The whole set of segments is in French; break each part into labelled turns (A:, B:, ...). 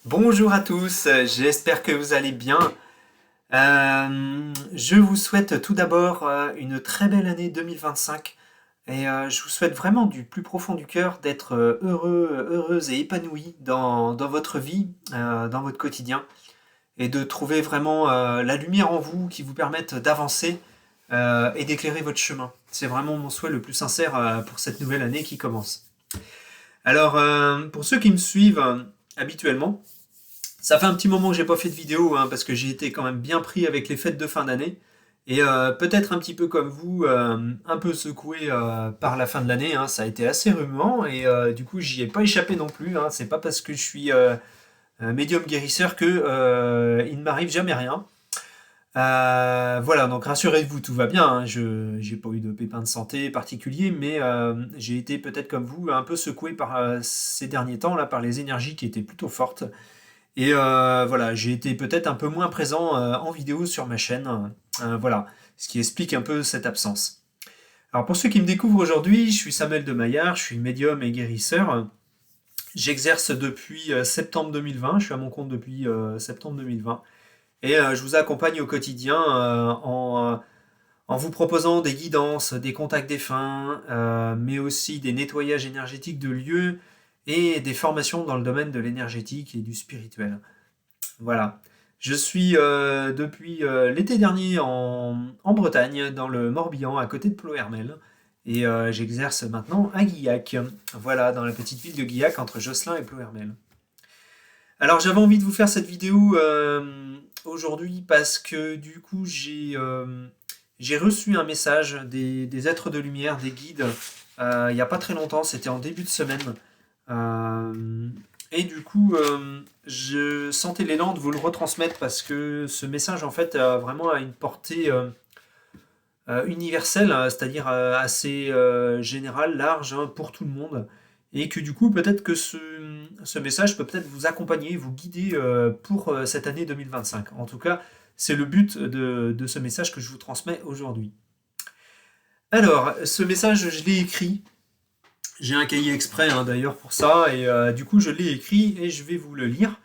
A: Bonjour à tous, j'espère que vous allez bien. Je vous souhaite tout d'abord une très belle année 2025 et je vous souhaite vraiment du plus profond du cœur d'être heureux, heureuse et épanouie dans votre vie, dans votre quotidien et de trouver vraiment la lumière en vous qui vous permette d'avancer et d'éclairer votre chemin. C'est vraiment mon souhait le plus sincère pour cette nouvelle année qui commence. Alors, pour ceux qui me suivent habituellement, ça fait un petit moment que j'ai pas fait de vidéo, hein, parce que j'ai été quand même bien pris avec les fêtes de fin d'année. Et peut-être un petit peu comme vous, un peu secoué par la fin de l'année, hein. Ça a été assez remuant et du coup j'y ai pas échappé non plus, hein. C'est pas parce que je suis un médium guérisseur que il ne m'arrive jamais rien. Voilà, donc rassurez-vous, tout va bien, hein. Je j'ai pas eu de pépins de santé particuliers, mais j'ai été peut-être comme vous un peu secoué par ces derniers temps là, par les énergies qui étaient plutôt fortes. Et voilà, j'ai été peut-être un peu moins présent en vidéo sur ma chaîne. Voilà, ce qui explique un peu cette absence. Alors pour ceux qui me découvrent aujourd'hui, je suis Samuel de Maillard, je suis médium et guérisseur. J'exerce depuis septembre 2020, je suis à mon compte depuis septembre 2020. Et je vous accompagne au quotidien en vous proposant des guidances, des contacts défunts, mais aussi des nettoyages énergétiques de lieux et des formations dans le domaine de l'énergétique et du spirituel. Voilà. Je suis depuis l'été dernier en Bretagne, dans le Morbihan, à côté de Ploërmel. Et j'exerce maintenant à Guillac. Voilà, dans la petite ville de Guillac, entre Josselin et Ploërmel. Alors j'avais envie de vous faire cette vidéo aujourd'hui parce que du coup j'ai reçu un message des êtres de lumière, des guides, il n'y a pas très longtemps, c'était en début de semaine. Euh, et du coup, je sentais l'élan de vous le retransmettre parce que ce message, en fait, a vraiment une portée universelle, hein, c'est-à-dire assez générale, large, hein, pour tout le monde. Et que du coup, peut-être que ce message peut peut-être vous accompagner, vous guider pour cette année 2025. En tout cas, c'est le but de ce message que je vous transmets aujourd'hui. Alors, ce message, je l'ai écrit. J'ai un cahier exprès, hein, d'ailleurs pour ça, et du coup je l'ai écrit et je vais vous le lire.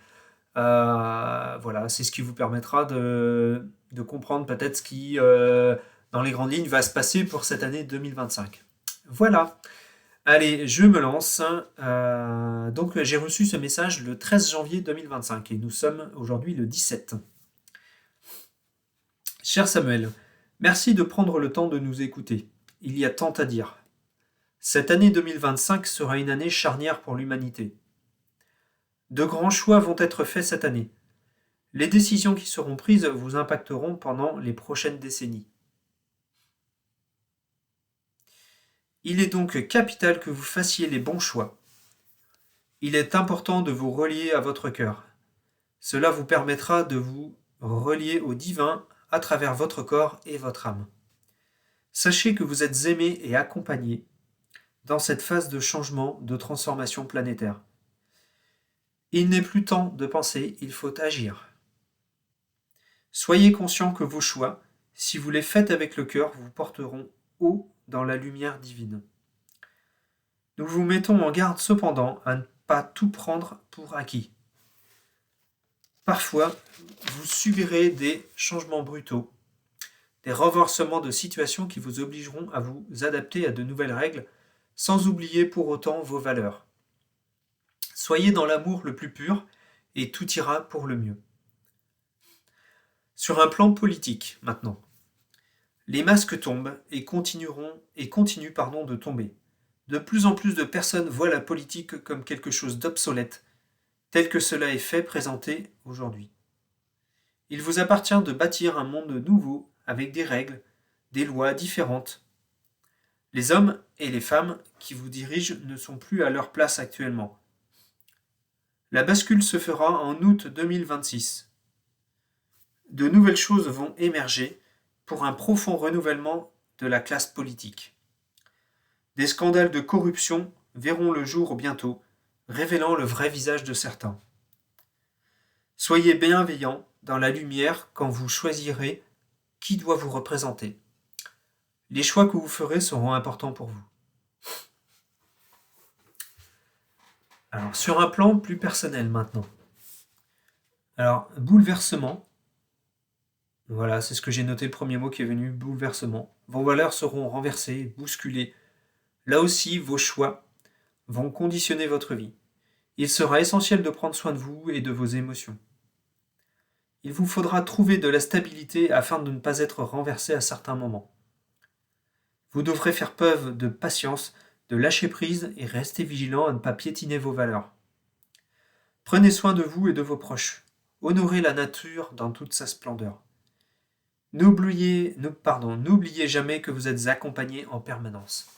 A: Voilà, c'est ce qui vous permettra de comprendre peut-être ce qui, dans les grandes lignes, va se passer pour cette année 2025. Voilà, allez, je me lance. Donc j'ai reçu ce message le 13 janvier 2025 et nous sommes aujourd'hui le 17. Cher Samuel, merci de prendre le temps de nous écouter. Il y a tant à dire. Cette année 2025 sera une année charnière pour l'humanité. De grands choix vont être faits cette année. Les décisions qui seront prises vous impacteront pendant les prochaines décennies. Il est donc capital que vous fassiez les bons choix. Il est important de vous relier à votre cœur. Cela vous permettra de vous relier au divin à travers votre corps et votre âme. Sachez que vous êtes aimé et accompagné dans cette phase de changement, de transformation planétaire. Il n'est plus temps de penser, il faut agir. Soyez conscient que vos choix, si vous les faites avec le cœur, vous porteront haut dans la lumière divine. Nous vous mettons en garde cependant à ne pas tout prendre pour acquis. Parfois, vous subirez des changements brutaux, des renversements de situation qui vous obligeront à vous adapter à de nouvelles règles, sans oublier pour autant vos valeurs. Soyez dans l'amour le plus pur et tout ira pour le mieux. Sur un plan politique, maintenant. Les masques tombent et continuent de tomber. De plus en plus de personnes voient la politique comme quelque chose d'obsolète, tel que cela est fait présenter aujourd'hui. Il vous appartient de bâtir un monde nouveau avec des règles, des lois différentes. Les hommes et les femmes qui vous dirigent ne sont plus à leur place actuellement. La bascule se fera en août 2026. De nouvelles choses vont émerger pour un profond renouvellement de la classe politique. Des scandales de corruption verront le jour bientôt, révélant le vrai visage de certains. Soyez bienveillants dans la lumière quand vous choisirez qui doit vous représenter. Les choix que vous ferez seront importants pour vous. Alors, sur un plan plus personnel maintenant. Alors, bouleversement, voilà, c'est ce que j'ai noté, le premier mot qui est venu, bouleversement. Vos valeurs seront renversées, bousculées. Là aussi, vos choix vont conditionner votre vie. Il sera essentiel de prendre soin de vous et de vos émotions. Il vous faudra trouver de la stabilité afin de ne pas être renversé à certains moments. Vous devrez faire preuve de patience, de lâcher prise et rester vigilant à ne pas piétiner vos valeurs. Prenez soin de vous et de vos proches. Honorez la nature dans toute sa splendeur. N'oubliez jamais que vous êtes accompagné en permanence.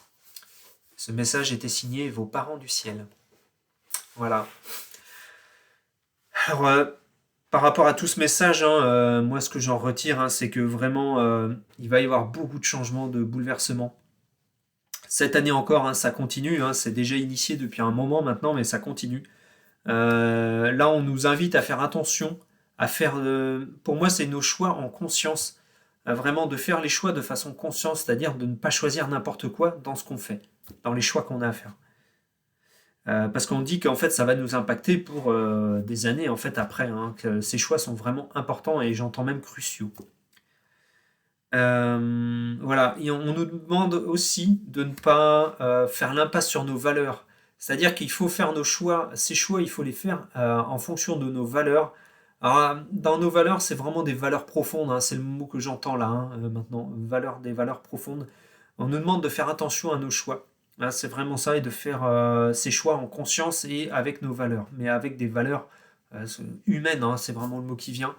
A: Ce message était signé Vos parents du ciel. Voilà. Alors, par rapport à tout ce message, hein, moi ce que j'en retire, hein, c'est que vraiment, il va y avoir beaucoup de changements, de bouleversements. Cette année encore, hein, ça continue, hein, c'est déjà initié depuis un moment maintenant, mais ça continue. Là, on nous invite à faire attention, à faire, pour moi, c'est nos choix en conscience, vraiment de faire les choix de façon consciente, c'est-à-dire de ne pas choisir n'importe quoi dans ce qu'on fait, dans les choix qu'on a à faire. Parce qu'on dit qu'en fait, ça va nous impacter pour des années en fait après, hein, que ces choix sont vraiment importants et j'entends même cruciaux. Voilà, et on nous demande aussi de ne pas faire l'impasse sur nos valeurs. C'est-à-dire qu'il faut faire nos choix, ces choix, il faut les faire en fonction de nos valeurs. Alors, dans nos valeurs, c'est vraiment des valeurs profondes, hein, c'est le mot que j'entends là hein, maintenant, des valeurs profondes. On nous demande de faire attention à nos choix. Hein, c'est vraiment ça, et de faire ces choix en conscience et avec nos valeurs, mais avec des valeurs humaines, hein, c'est vraiment le mot qui vient.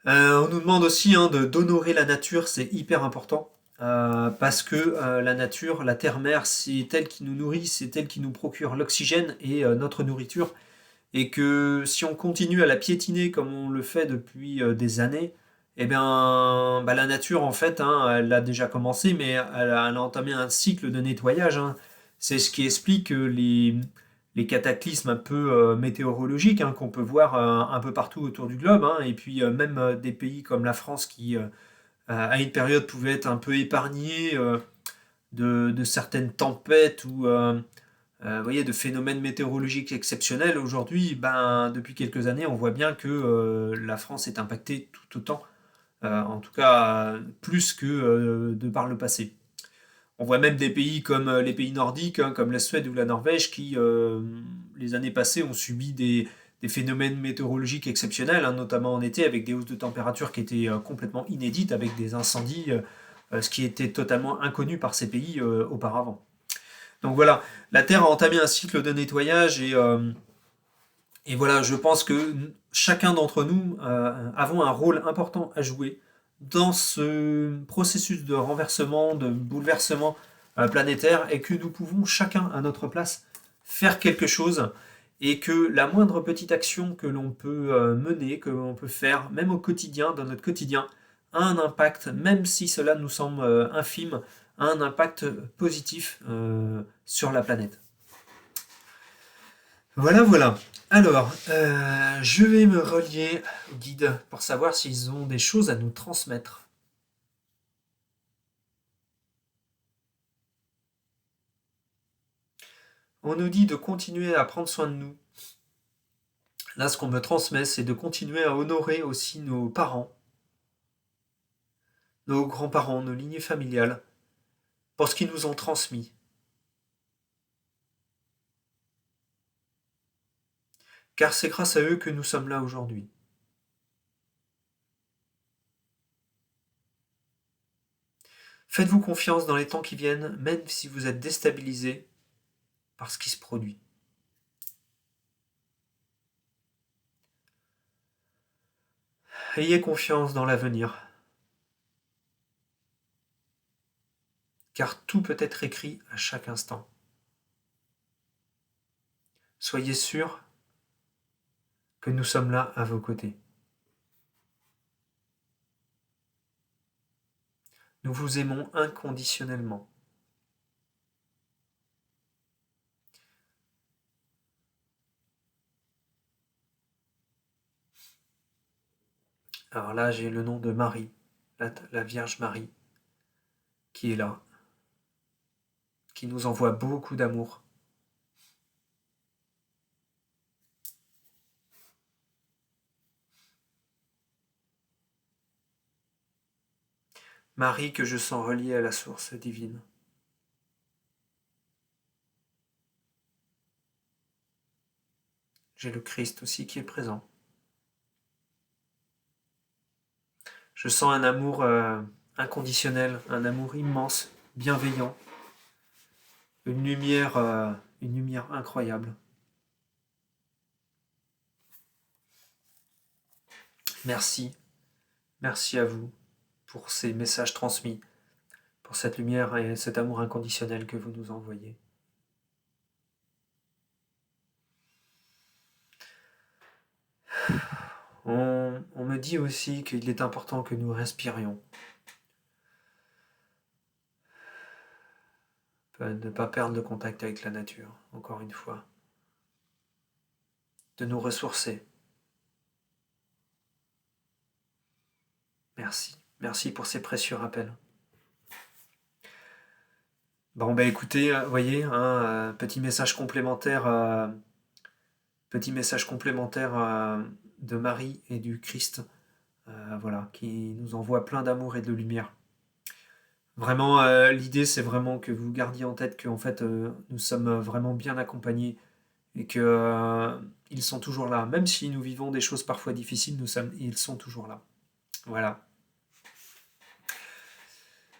A: On nous demande aussi hein, d'honorer la nature, c'est hyper important. Parce que la nature, la terre-mère, c'est elle qui nous nourrit, c'est elle qui nous procure l'oxygène et notre nourriture. Et que si on continue à la piétiner comme on le fait depuis des années, eh bien, bah, la nature, en fait, hein, elle a déjà commencé, mais elle a entamé un cycle de nettoyage. Hein. C'est ce qui explique les cataclysmes un peu météorologiques hein, qu'on peut voir un peu partout autour du globe. Hein. Et puis même des pays comme la France qui, à une période, pouvaient être un peu épargnés de certaines tempêtes ou vous voyez, de phénomènes météorologiques exceptionnels. Aujourd'hui, ben, depuis quelques années, on voit bien que la France est impactée tout autant, en tout cas plus que de par le passé. On voit même des pays comme les pays nordiques, hein, comme la Suède ou la Norvège, qui, les années passées, ont subi des phénomènes météorologiques exceptionnels, hein, notamment en été, avec des hausses de température qui étaient complètement inédites, avec des incendies, ce qui était totalement inconnu par ces pays auparavant. Donc voilà, la Terre a entamé un cycle de nettoyage et voilà, je pense que chacun d'entre nous avons un rôle important à jouer dans ce processus de renversement, de bouleversement planétaire et que nous pouvons chacun à notre place faire quelque chose et que la moindre petite action que l'on peut mener, que l'on peut faire, même au quotidien, dans notre quotidien, a un impact, même si cela nous semble infime, a un impact positif sur la planète. Voilà, voilà. Alors, je vais me relier au guide pour savoir s'ils ont des choses à nous transmettre. On nous dit de continuer à prendre soin de nous. Là, ce qu'on me transmet, c'est de continuer à honorer aussi nos parents, nos grands-parents, nos lignées familiales, pour ce qu'ils nous ont transmis. Car c'est grâce à eux que nous sommes là aujourd'hui. Faites-vous confiance dans les temps qui viennent, même si vous êtes déstabilisé par ce qui se produit. Ayez confiance dans l'avenir, car tout peut être écrit à chaque instant. Soyez sûrs que nous sommes là à vos côtés. Nous vous aimons inconditionnellement. Alors là, j'ai le nom de Marie, la Vierge Marie, qui est là, qui nous envoie beaucoup d'amour. Marie que je sens reliée à la source divine. J'ai le Christ aussi qui est présent. Je sens un amour inconditionnel, un amour immense, bienveillant, une lumière incroyable. Merci, merci à vous pour ces messages transmis, pour cette lumière et cet amour inconditionnel que vous nous envoyez. On me dit aussi qu'il est important que nous respirions, de ne pas perdre le contact avec la nature, encore une fois, de nous ressourcer. Merci, merci pour ces précieux rappels. Bon, bah écoutez, vous voyez, petit message complémentaire de Marie et du Christ, voilà, qui nous envoie plein d'amour et de lumière. Vraiment, l'idée, c'est vraiment que vous gardiez en tête qu'en fait, nous sommes vraiment bien accompagnés et que ils sont toujours là. Même si nous vivons des choses parfois difficiles, ils sont toujours là. Voilà.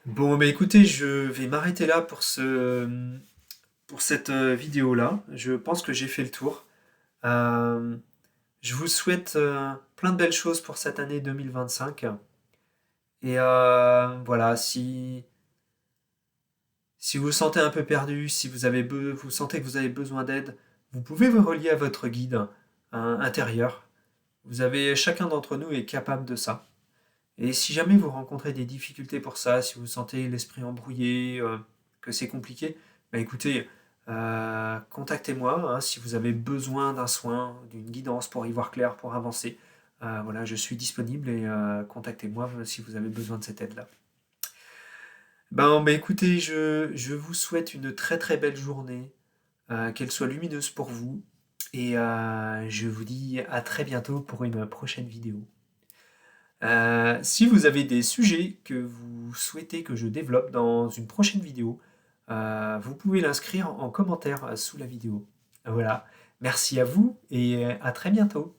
A: Bon, bah écoutez, je vais m'arrêter là pour cette vidéo-là. Je pense que j'ai fait le tour. Euh, je vous souhaite plein de belles choses pour cette année 2025. Et voilà, si vous vous sentez un peu perdu, si vous sentez que vous avez besoin d'aide, vous pouvez vous relier à votre guide intérieur. Chacun d'entre nous est capable de ça. Et si jamais vous rencontrez des difficultés pour ça, si vous sentez l'esprit embrouillé, que c'est compliqué, bah écoutez, contactez-moi hein, si vous avez besoin d'un soin, d'une guidance pour y voir clair, pour avancer. Voilà, je suis disponible et contactez-moi si vous avez besoin de cette aide-là. Bah écoutez, je vous souhaite une très très belle journée, qu'elle soit lumineuse pour vous, et je vous dis à très bientôt pour une prochaine vidéo. Si vous avez des sujets que vous souhaitez que je développe dans une prochaine vidéo, vous pouvez l'inscrire en commentaire sous la vidéo. Voilà. Merci à vous et à très bientôt.